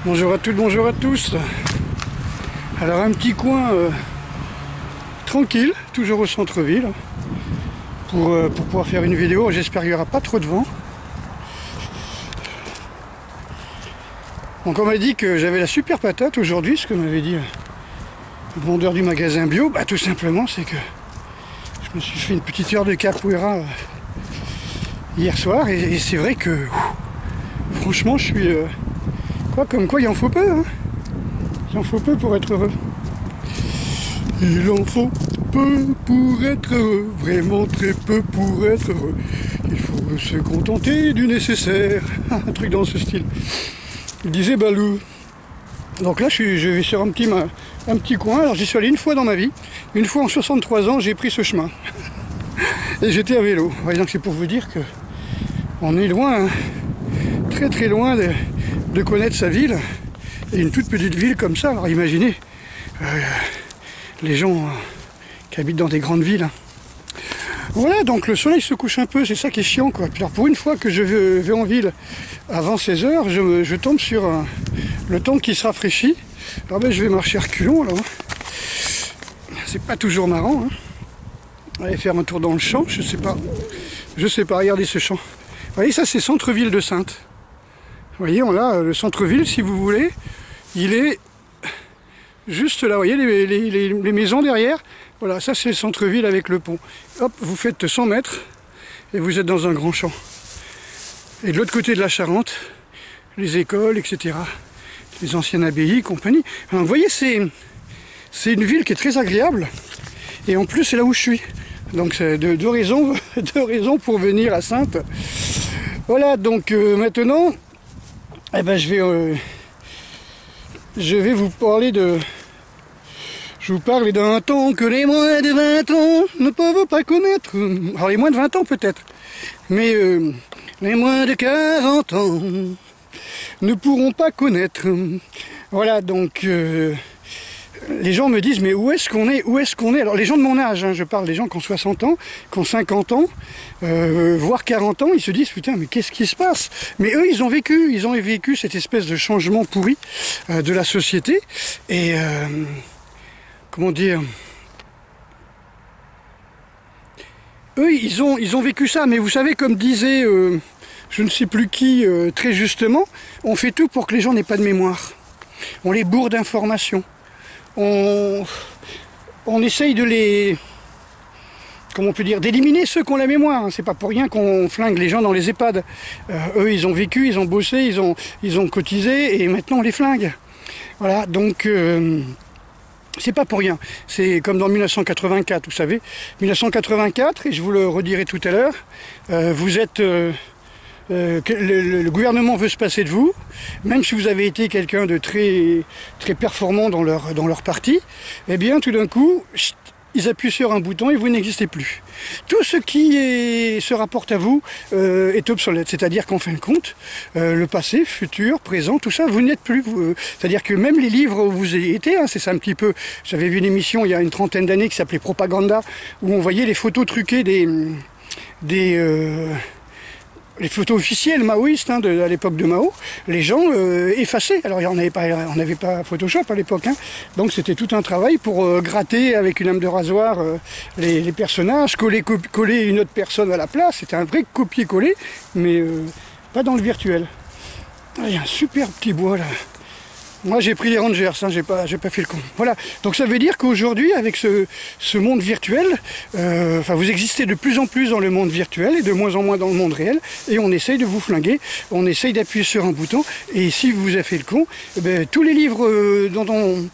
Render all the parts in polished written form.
Bonjour à toutes, bonjour à tous. Alors un petit coin tranquille, toujours au centre-ville, pour pouvoir faire une vidéo. J'espère qu'il n'y aura pas trop de vent. Donc on m'a dit que j'avais la super patate aujourd'hui, ce que m'avait dit le vendeur du magasin bio. Bah tout simplement c'est que je me suis fait une petite heure de capoeira hier soir et c'est vrai que franchement je suis comme quoi il en faut peu, hein. Il en faut peu pour être heureux. Il en faut peu pour être heureux, vraiment très peu pour être heureux. Il faut se contenter du nécessaire. Un truc dans ce style. Il disait Balou. Donc là je vais sur un petit coin. Alors j'y suis allé une fois dans ma vie. Une fois en 63 ans j'ai pris ce chemin. Et j'étais à vélo. Ouais, donc c'est pour vous dire que on est loin, hein, très très loin de connaître sa ville. Et une toute petite ville comme ça, alors imaginez les gens qui habitent dans des grandes villes. Hein. Voilà, donc le soleil se couche un peu, c'est ça qui est chiant, quoi. Alors pour une fois que je vais en ville avant 16 h, je tombe sur le temps qui se rafraîchit. Alors ben, je vais marcher reculons, alors. C'est pas toujours marrant, hein. Aller faire un tour dans le champ, je sais pas, regardez ce champ. Vous voyez, ça c'est centre-ville de Saintes. Vous voyez, on a le centre-ville, si vous voulez, il est juste là, vous voyez les maisons derrière. Voilà, ça c'est le centre-ville avec le pont. Hop, vous faites 100 mètres et vous êtes dans un grand champ. Et de l'autre côté de la Charente, les écoles, etc. Les anciennes abbayes, compagnie. Alors, vous voyez, c'est une ville qui est très agréable. Et en plus, c'est là où je suis. Donc c'est deux raisons pour venir à Saintes. Voilà, donc maintenant, eh ben, je vais vous parler de... Je vous parle d'un temps que les moins de 20 ans ne peuvent pas connaître. Alors les moins de 20 ans peut-être, mais les moins de 40 ans ne pourront pas connaître. Voilà, donc les gens me disent mais où est-ce qu'on est, Alors les gens de mon âge, hein, je parle des gens qui ont 60 ans, qui ont 50 ans, voire 40 ans, ils se disent putain mais qu'est-ce qui se passe? Mais eux ils ont vécu cette espèce de changement pourri de la société et... comment dire, eux ils ont vécu ça, mais vous savez comme disait je ne sais plus qui très justement, on fait tout pour que les gens n'aient pas de mémoire, on les bourre d'informations, on essaye de les, comment on peut dire, d'éliminer ceux qui ont la mémoire, hein. C'est pas pour rien qu'on flingue les gens dans les EHPAD, eux ils ont vécu, ils ont bossé, ils ont cotisé et maintenant on les flingue, voilà, donc c'est pas pour rien, c'est comme dans 1984, vous savez, 1984, et je vous le redirai tout à l'heure, vous êtes, le gouvernement veut se passer de vous, même si vous avez été quelqu'un de très, très performant dans leur parti, eh bien tout d'un coup, chut, ils appuient sur un bouton et vous n'existez plus. Tout ce qui se rapporte à vous est obsolète, c'est-à-dire qu'en fin de compte, le passé, futur, présent, tout ça, vous n'êtes plus. C'est-à-dire que même les livres où vous étiez, hein, c'est ça un petit peu. J'avais vu une émission il y a une trentaine d'années qui s'appelait Propaganda, où on voyait les photos truquées les photos officielles maoïstes, hein, à l'époque de Mao, les gens effaçaient. Alors on n'avait pas Photoshop à l'époque, hein, donc c'était tout un travail pour gratter avec une lame de rasoir les personnages, coller une autre personne à la place. C'était un vrai copier-coller, mais pas dans le virtuel. Ah, il y a un super petit bois là. Moi j'ai pris les Rangers, hein, j'ai pas fait le con. Voilà, donc ça veut dire qu'aujourd'hui avec ce monde virtuel, vous existez de plus en plus dans le monde virtuel et de moins en moins dans le monde réel, et on essaye de vous flinguer, on essaye d'appuyer sur un bouton, et si vous avez fait le con, eh ben, tous les livres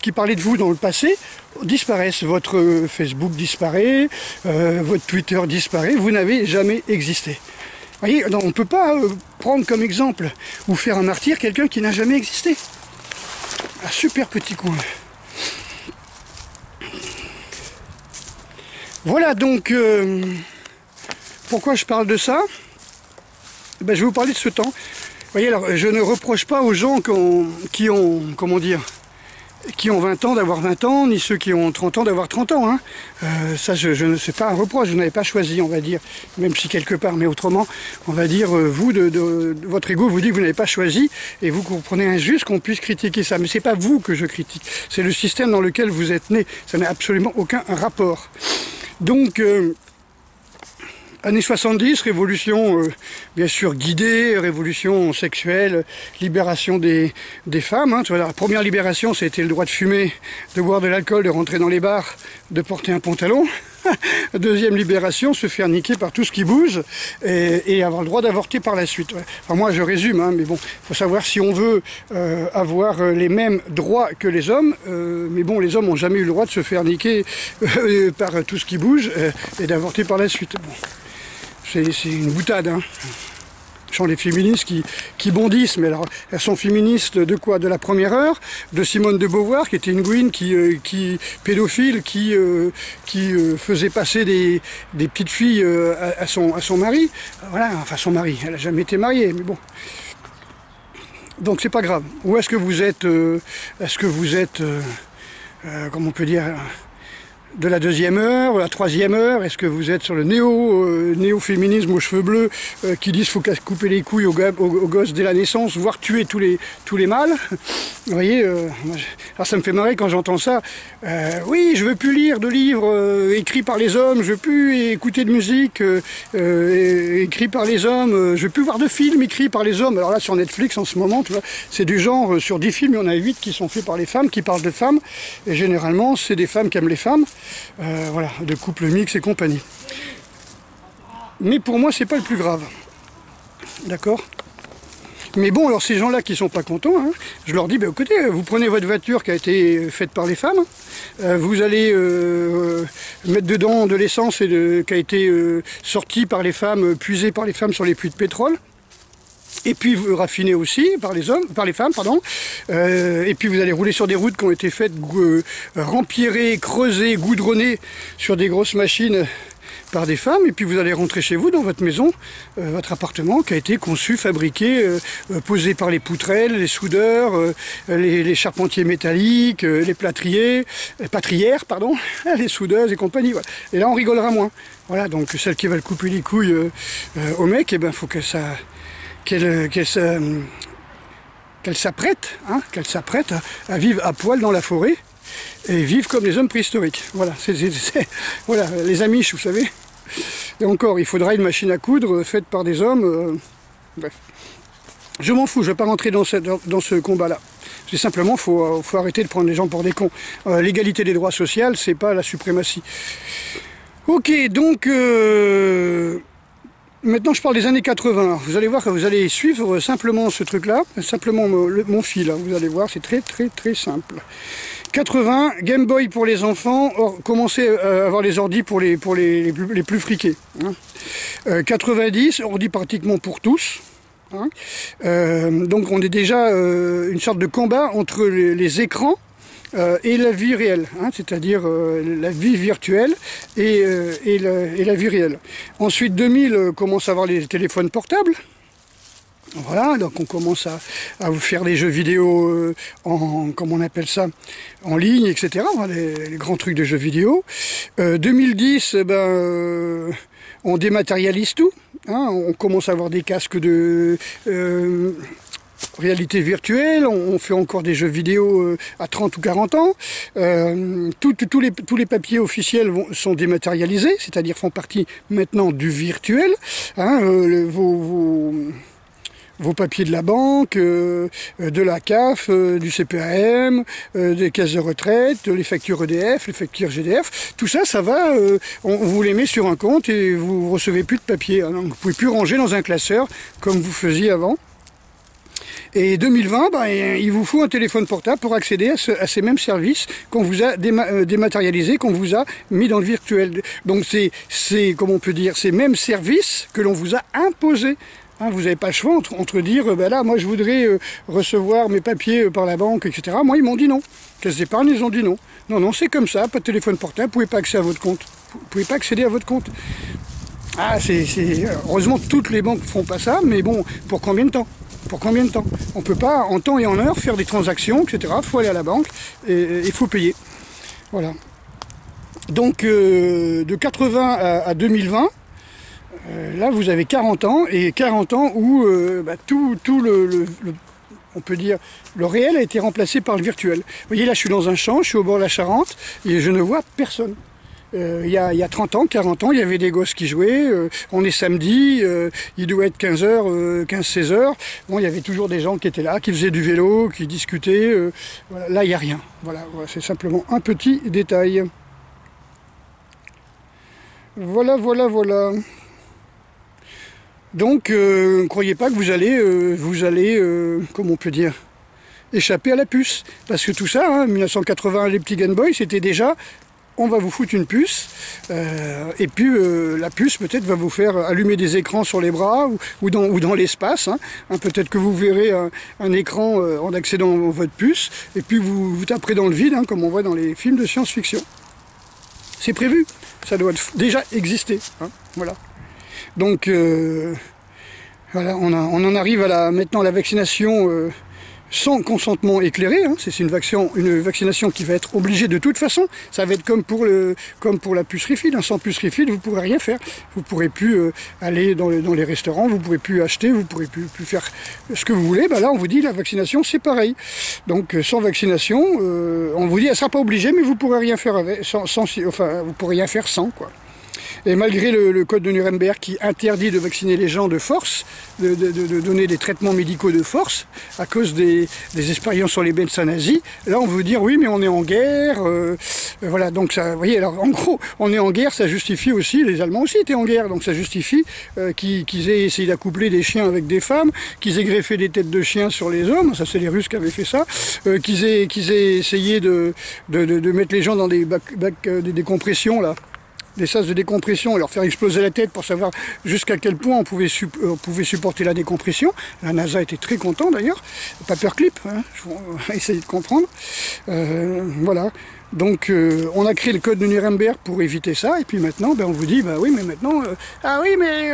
qui parlaient de vous dans le passé disparaissent, votre Facebook disparaît, votre Twitter disparaît, vous n'avez jamais existé. Vous voyez, on ne peut pas prendre comme exemple ou faire un martyr quelqu'un qui n'a jamais existé. Un super petit coin. Voilà donc pourquoi je parle de ça. Ben, je vais vous parler de ce temps. Vous voyez, alors je ne reproche pas aux gens qui ont comment dire, qui ont 20 ans d'avoir 20 ans, ni ceux qui ont 30 ans d'avoir 30 ans. Hein. Ça, je ne sais pas un reproche, vous n'avez pas choisi, on va dire, même si quelque part, mais autrement, on va dire, vous, votre ego vous dit que vous n'avez pas choisi, et vous comprenez injuste qu'on puisse critiquer ça. Mais c'est pas vous que je critique, c'est le système dans lequel vous êtes né. Ça n'a absolument aucun rapport. Donc, années 70, révolution bien sûr guidée, révolution sexuelle, libération des femmes. Hein. Tu vois, la première libération, c'était le droit de fumer, de boire de l'alcool, de rentrer dans les bars, de porter un pantalon. Deuxième libération, se faire niquer par tout ce qui bouge et avoir le droit d'avorter par la suite. Ouais. Enfin, moi je résume, hein, mais bon, il faut savoir si on veut avoir les mêmes droits que les hommes, mais bon, les hommes n'ont jamais eu le droit de se faire niquer par tout ce qui bouge et d'avorter par la suite. Bon. C'est une boutade, hein. Ce sont les féministes qui bondissent, mais alors elles sont féministes de quoi? De la première heure, de Simone de Beauvoir, qui était une gouine pédophile, qui faisait passer des petites filles à son mari. Voilà, enfin son mari, elle n'a jamais été mariée, mais bon. Donc c'est pas grave. Ou est-ce que vous êtes, comment on peut dire, de la deuxième heure, la troisième heure, est-ce que vous êtes sur le néo-féminisme aux cheveux bleus qui disent qu'il faut couper les couilles aux gosses dès la naissance, voire tuer tous les mâles? Vous voyez, alors ça me fait marrer quand j'entends ça. Oui, je veux plus lire de livres écrits par les hommes, je veux plus écouter de musique écrits par les hommes, je veux plus voir de films écrits par les hommes. Alors là, sur Netflix en ce moment, tu vois, c'est du genre, sur 10 films, il y en a 8 qui sont faits par les femmes, qui parlent de femmes, et généralement, c'est des femmes qui aiment les femmes. Voilà, de couple mix et compagnie. Mais pour moi, c'est pas le plus grave. D'accord? Mais bon, alors ces gens-là qui sont pas contents, hein, je leur dis, bah, écoutez, vous prenez votre voiture qui a été faite par les femmes, vous allez mettre dedans de l'essence qui a été sortie par les femmes, puisée par les femmes sur les puits de pétrole. Et puis vous raffinez aussi par les femmes, pardon. Et puis vous allez rouler sur des routes qui ont été faites rempierées, creusées, goudronnées sur des grosses machines par des femmes. Et puis vous allez rentrer chez vous dans votre maison, votre appartement qui a été conçu, fabriqué, posé par les poutrelles, les soudeurs, les charpentiers métalliques, les patrières, pardon, les soudeuses et compagnie. Voilà. Et là on rigolera moins. Voilà, donc celles qui veulent couper les couilles au mec, eh ben faut qu'elle s'apprête à vivre à poil dans la forêt et vivre comme les hommes préhistoriques. Voilà, voilà, les Amish, vous savez. Et encore, il faudra une machine à coudre faite par des hommes. Bref. Je m'en fous, je ne vais pas rentrer dans ce combat-là. C'est simplement, faut arrêter de prendre les gens pour des cons. L'égalité des droits sociaux, c'est pas la suprématie. Ok, donc... Maintenant, je parle des années 80. Vous allez voir que vous allez suivre simplement ce truc-là, simplement mon fil. Hein. Vous allez voir, c'est très simple. 80, Game Boy pour les enfants, commencez à avoir les ordis pour les plus friqués. Hein. 90, ordi pratiquement pour tous. Hein. Donc on est déjà une sorte de combat entre les écrans et la vie réelle, hein, c'est-à-dire la vie virtuelle et la vie réelle. Ensuite, 2000, commence à avoir les téléphones portables. Voilà, donc on commence à vous faire des jeux vidéo comment on appelle ça, en ligne, etc. Les grands trucs de jeux vidéo. 2010, on dématérialise tout. Hein, on commence à avoir des casques de... réalité virtuelle, on fait encore des jeux vidéo à 30 ou 40 ans. Tous les papiers officiels sont dématérialisés, c'est-à-dire font partie maintenant du virtuel. Hein, vos papiers de la banque, de la CAF, du CPAM, des caisses de retraite, les factures EDF, les factures GDF, tout ça, ça va, on vous les met sur un compte et vous recevez plus de papier. Hein, donc vous pouvez plus ranger dans un classeur comme vous faisiez avant. Et 2020, il vous faut un téléphone portable pour accéder à ces mêmes services qu'on vous a dématérialisés, qu'on vous a mis dans le virtuel. Donc c'est comment on peut dire, ces mêmes services que l'on vous a imposés. Hein, vous n'avez pas le choix entre dire, là, moi je voudrais recevoir mes papiers par la banque, etc. Moi, ils m'ont dit non. Caisse d'épargne, ils ont dit non. Non, c'est comme ça, pas de téléphone portable, vous ne pouvez pas accéder à votre compte. Vous ne pouvez pas accéder à votre compte. Ah, heureusement, toutes les banques ne font pas ça, mais bon, pour combien de temps ? pour combien de temps? On ne peut pas en temps et en heure faire des transactions, etc. Il faut aller à la banque et il faut payer. Voilà. Donc de 80 à 2020, là vous avez 40 ans, et 40 ans où tout on peut dire, le réel a été remplacé par le virtuel. Vous voyez, là je suis dans un champ, je suis au bord de la Charente, et je ne vois personne. Il y a 30 ans, 40 ans, il y avait des gosses qui jouaient, on est samedi, il doit être 15h, 15-16h, bon, il y avait toujours des gens qui étaient là, qui faisaient du vélo, qui discutaient, voilà. Là il n'y a rien, voilà, c'est simplement un petit détail. Voilà, voilà, voilà. Donc, ne croyez pas que vous allez, comment on peut dire, échapper à la puce. Parce que tout ça, hein, 1980, les petits Game Boy, c'était déjà, on va vous foutre une puce, et puis la puce peut-être va vous faire allumer des écrans sur les bras ou dans l'espace. Hein. Peut-être que vous verrez un écran en accédant à votre puce, et puis vous taperez dans le vide, hein, comme on voit dans les films de science-fiction. C'est prévu, ça doit déjà exister. Hein, voilà. Donc voilà, on en arrive à maintenant à la vaccination sans consentement éclairé. Hein. C'est une vaccination qui va être obligée de toute façon. Ça va être comme pour la puce Refil. Hein. Sans puce Refil, vous ne pourrez rien faire. Vous ne pourrez plus aller dans les restaurants, vous ne pourrez plus acheter, vous ne pourrez plus faire ce que vous voulez. Ben là, on vous dit la vaccination, c'est pareil. Donc sans vaccination, on vous dit elle ne sera pas obligée, mais vous ne pourrez rien faire avec, vous pourrez rien faire sans, quoi. Et malgré le code de Nuremberg qui interdit de vacciner les gens de force, de donner des traitements médicaux de force, à cause des expériences sur les médecins nazis, là on veut dire oui mais on est en guerre, voilà, donc ça, vous voyez, alors en gros, on est en guerre, ça justifie aussi, les Allemands aussi étaient en guerre, donc ça justifie qu'ils aient essayé d'accoupler des chiens avec des femmes, qu'ils aient greffé des têtes de chiens sur les hommes, ça c'est les Russes qui avaient fait ça, qu'ils aient essayé de mettre les gens dans des bacs de décompression là, des sas de décompression et leur faire exploser la tête pour savoir jusqu'à quel point on pouvait supporter la décompression. La NASA était très content d'ailleurs, paperclip, hein, on va essayer de comprendre. Voilà. Donc on a créé le code de Nuremberg pour éviter ça, et puis maintenant on vous dit bah oui mais maintenant ah oui mais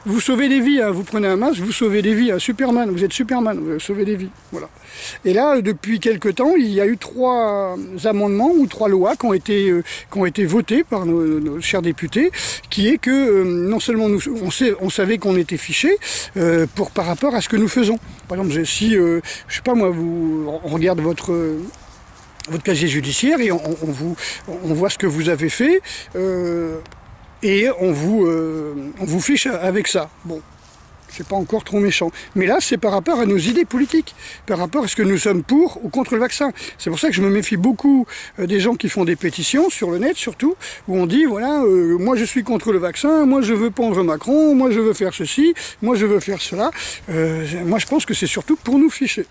vous sauvez des vies, hein, vous prenez un masque, vous sauvez des vies, hein, Superman, vous êtes Superman, vous sauvez des vies, voilà. Et là depuis quelque temps il y a eu 3 amendements ou 3 lois qui ont été votées par nos chers députés, qui est que non seulement on savait qu'on était fichés par rapport à ce que nous faisons. Par exemple si je sais pas moi, on regarde votre casier judiciaire et on voit ce que vous avez fait et on vous fiche avec ça. Bon, c'est pas encore trop méchant. Mais là, c'est par rapport à nos idées politiques, par rapport à ce que nous sommes pour ou contre le vaccin. C'est pour ça que je me méfie beaucoup des gens qui font des pétitions, sur le net surtout, où on dit, voilà, moi je suis contre le vaccin, moi je veux pendre Macron, moi je veux faire ceci, moi je veux faire cela. Moi je pense que c'est surtout pour nous ficher.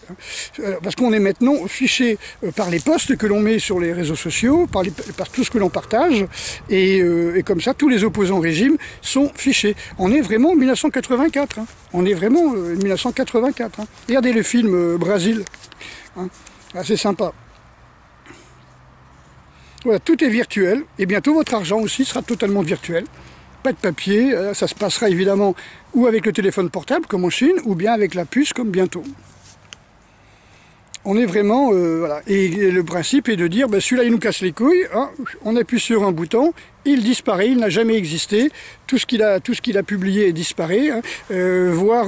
Parce qu'on est maintenant fiché par les posts que l'on met sur les réseaux sociaux, par tout ce que l'on partage, et comme ça, tous les opposants au régime sont fichés. On est vraiment en 1984. Hein. On est vraiment en 1984. Hein. Regardez le film Brésil. Hein. C'est sympa. Voilà, tout est virtuel. Et bientôt, votre argent aussi sera totalement virtuel. Pas de papier. Ça se passera évidemment ou avec le téléphone portable, comme en Chine, ou bien avec la puce, comme bientôt. On est vraiment, voilà, et le principe est de dire, ben, celui-là il nous casse les couilles, hein, on appuie sur un bouton, il disparaît, il n'a jamais existé, tout ce qu'il a publié disparaît, hein, voire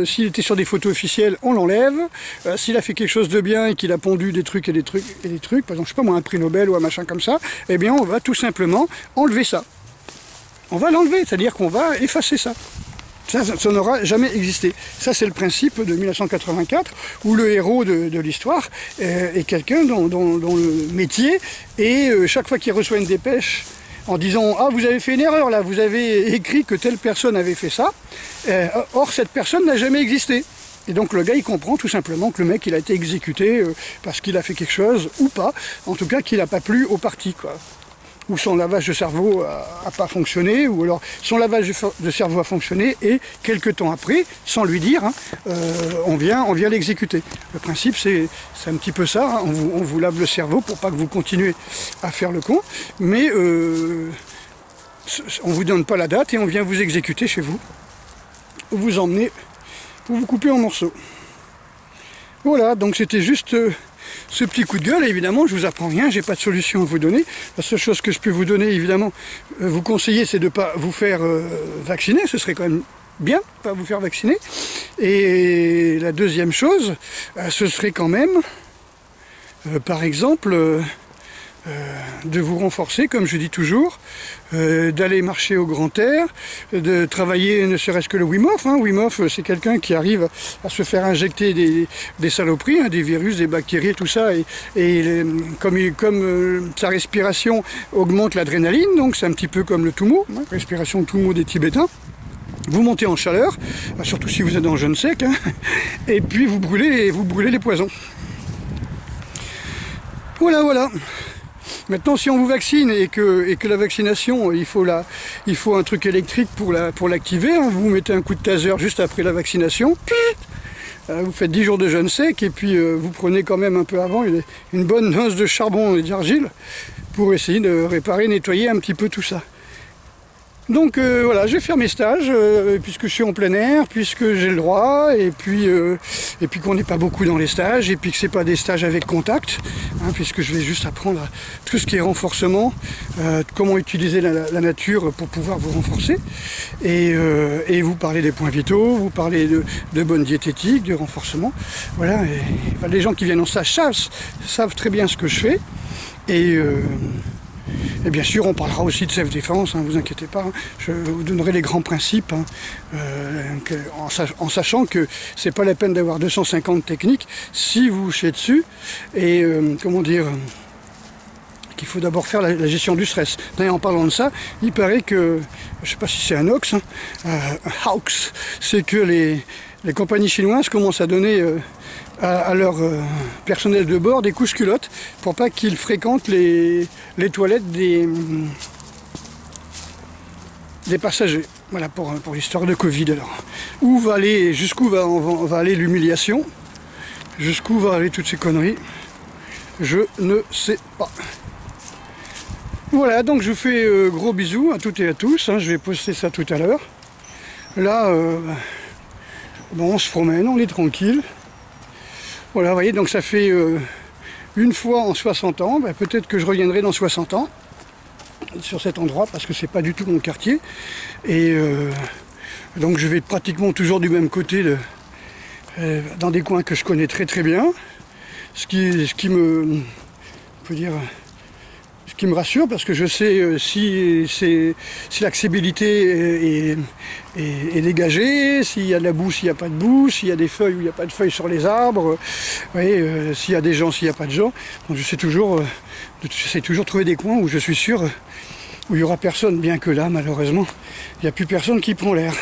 s'il était sur des photos officielles, on l'enlève, s'il a fait quelque chose de bien et qu'il a pondu des trucs, par exemple, je sais pas moi, un prix Nobel ou un machin comme ça, eh bien on va tout simplement enlever ça. On va l'enlever, c'est-à-dire qu'on va effacer ça. Ça n'aura jamais existé. Ça, c'est le principe de 1984, où le héros de l'histoire est quelqu'un dont le métier est, chaque fois qu'il reçoit une dépêche, en disant « Ah, vous avez fait une erreur, là, vous avez écrit que telle personne avait fait ça. Or, cette personne n'a jamais existé. » Et donc le gars, il comprend tout simplement que le mec, il a été exécuté parce qu'il a fait quelque chose, ou pas. En tout cas, qu'il n'a pas plu au parti, quoi. Ou son lavage de cerveau n'a pas fonctionné, ou alors son lavage de cerveau a fonctionné, et quelques temps après, sans lui dire, hein, on vient l'exécuter. Le principe, c'est un petit peu ça, hein, on vous lave le cerveau pour pas que vous continuez à faire le con, mais on vous donne pas la date et on vient vous exécuter chez vous, vous emmener pour vous couper en morceaux. Voilà, donc c'était juste ce petit coup de gueule. Évidemment, je vous apprends rien, j'ai pas de solution à vous donner. La seule chose que je peux vous donner, évidemment, vous conseiller, c'est de ne pas vous faire vacciner. Ce serait quand même bien, pas vous faire vacciner. Et la deuxième chose, ce serait quand même, par exemple, de vous renforcer, comme je dis toujours, d'aller marcher au grand air, de travailler ne serait-ce que le Wim Hof. Wim Hof, c'est quelqu'un qui arrive à se faire injecter des saloperies, des virus, des bactéries, tout ça, et comme sa respiration augmente l'adrénaline, donc c'est un petit peu comme le Tumo, respiration Tumo des Tibétains. Vous montez en chaleur, surtout si vous êtes dans le jeûne sec, et puis vous brûlez les poisons. Voilà. Maintenant, si on vous vaccine et que la vaccination, il faut un truc électrique pour l'activer, vous mettez un coup de taser juste après la vaccination, vous faites 10 jours de jeûne sec et puis vous prenez quand même un peu avant une bonne dose de charbon et d'argile pour essayer de réparer, nettoyer un petit peu tout ça. Donc voilà, je vais faire mes stages, puisque je suis en plein air, puisque j'ai le droit, et puis qu'on n'est pas beaucoup dans les stages, et puis que c'est pas des stages avec contact, puisque je vais juste apprendre tout ce qui est renforcement, comment utiliser la nature pour pouvoir vous renforcer, et vous parler des points vitaux, vous parler de bonne diététique, de renforcement. Voilà, et les gens qui viennent en stage savent très bien ce que je fais, et bien sûr, on parlera aussi de self-défense, ne vous inquiétez pas. Je vous donnerai les grands principes, en sachant que c'est pas la peine d'avoir 250 techniques si vous chiez dessus. Et comment dire, qu'il faut d'abord faire la gestion du stress. D'ailleurs, en parlant de ça, il paraît que, je sais pas si c'est un hoax, c'est que les compagnies chinoises commencent à donner à leur personnel de bord des couches culottes pour pas qu'ils fréquentent les toilettes des passagers. Voilà pour l'histoire de Covid. Alors, jusqu'où va aller l'humiliation, jusqu'où va aller toutes ces conneries, je ne sais pas. Voilà, donc je vous fais gros bisous à toutes et à tous. Je vais poster ça tout à l'heure. Là, bon, on se promène, on est tranquille. Voilà, vous voyez, donc ça fait une fois en 60 ans, peut-être que je reviendrai dans 60 ans sur cet endroit, parce que c'est pas du tout mon quartier. Et donc je vais pratiquement toujours du même côté, dans des coins que je connais très très bien, ce qui me rassure, parce que je sais si l'accessibilité est dégagée, s'il y a de la boue, s'il n'y a pas de boue, s'il y a des feuilles ou il n'y a pas de feuilles sur les arbres, s'il y a des gens, s'il n'y a pas de gens. Donc j'essaie toujours de trouver des coins où je suis sûr où il n'y aura personne, bien que là, malheureusement, il n'y a plus personne qui prend l'air.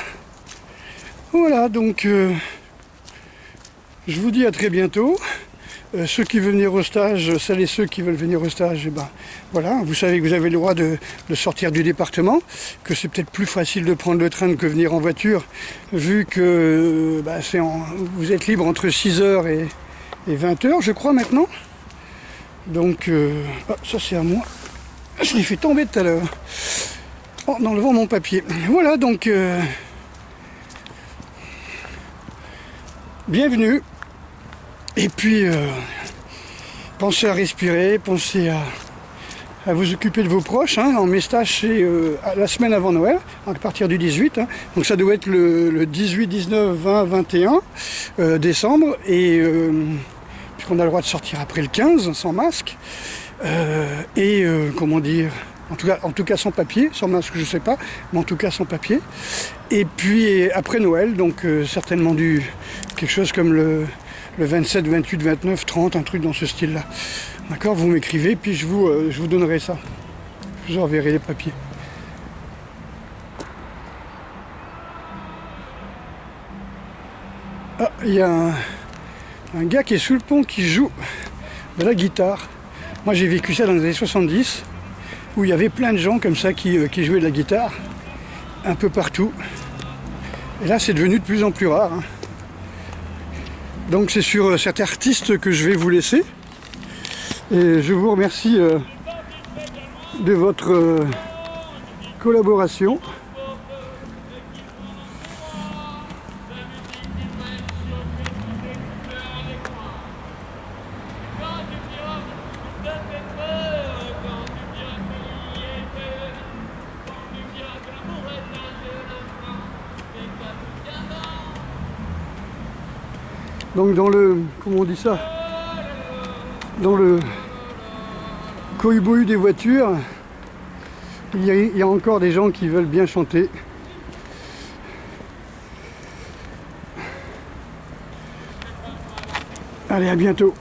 Voilà, donc je vous dis à très bientôt. Ceux qui veulent venir au stage, celles et ceux qui veulent venir au stage, voilà, vous savez que vous avez le droit de sortir du département, que c'est peut-être plus facile de prendre le train que venir en voiture, vu que vous êtes libre entre 6h et 20h, je crois, maintenant. Donc, ça c'est à moi. Je l'ai fait tomber tout à l'heure, en enlevant mon papier. Voilà, donc, bienvenue. Et puis, pensez à respirer, pensez à vous occuper de vos proches. Mes stages, c'est la semaine avant Noël, à partir du 18. Donc ça doit être le 18, 19, 20, 21 décembre. Et puisqu'on a le droit de sortir après le 15, sans masque. Comment dire, en tout cas sans papier, sans masque je sais pas, mais en tout cas sans papier. Et puis après Noël, donc certainement quelque chose comme le 27, 28, 29, 30, un truc dans ce style-là. D'accord, vous m'écrivez, puis je vous donnerai ça. Je vous enverrai les papiers. Ah, il y a un gars qui est sous le pont qui joue de la guitare. Moi j'ai vécu ça dans les années 70, où il y avait plein de gens comme ça qui jouaient de la guitare, un peu partout. Et là c'est devenu de plus en plus rare. Donc c'est sur cet artiste que je vais vous laisser. Et je vous remercie de votre collaboration. Donc dans le, comment on dit ça, dans le coïboï des voitures, il y a encore des gens qui veulent bien chanter. Allez, à bientôt.